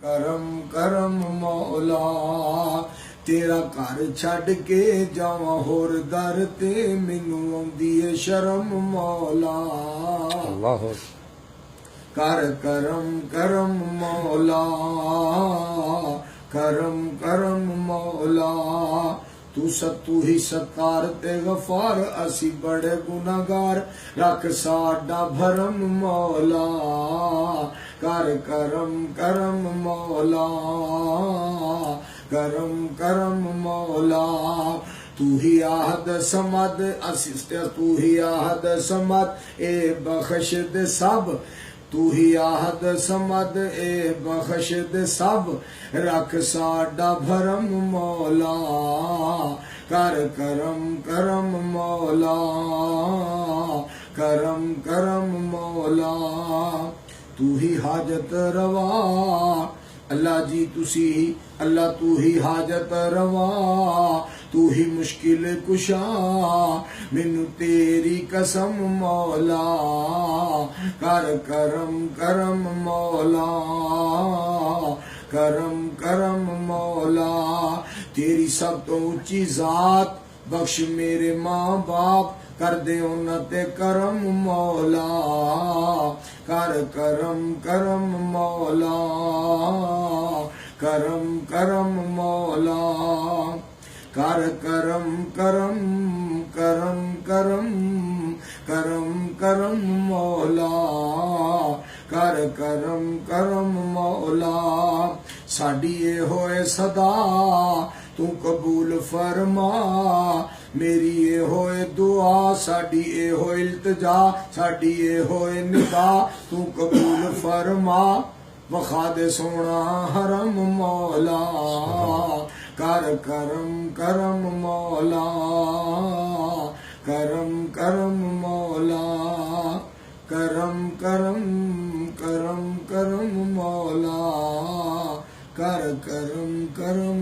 करम करम मौला तेरा घर छड़ के जावां होर दर ते मैनू आउंदी है शर्म मौला अल्लाह कर करम करम मौला करम करम मौला तू ही सत्तार ते गफार असी बड़े गुनाहगार रख साडा भरम मौला कर करम करम मौला करम करम मौला तू ही आहद समद असिस्त तू ही आहद समद ए बख्श दे सब तू ही आहद समद ए बख्श दे सब रख साडा भरम मौला कर करम करम मौला करम करम मौला तू ही हाजत रवा अल्लाह जी तुसी अल्लाह तू ही हाजत रवा तू ही मुश्किल कुशा मैनू तेरी कसम मौला कर करम करम मौला करम करम मौला तेरी सब तो ऊंची जात बख्श मेरे माँ बाप कर दे उन्हां ते करम मौला कर करम करम मौला करम करम मौला कर करम करम करम करम करम करम मौला कर करम करम मौला साडी ए होए सदा तू कबूल फरमा मेरी ए होए दुआ साडी ए होए इल्तिजा साडी ए होए निदा तू कबूल फरमा वखा दे सोना हरम मौला कर करम करम मौला करम करम मौला करम करम करम करम मौला कर करम करम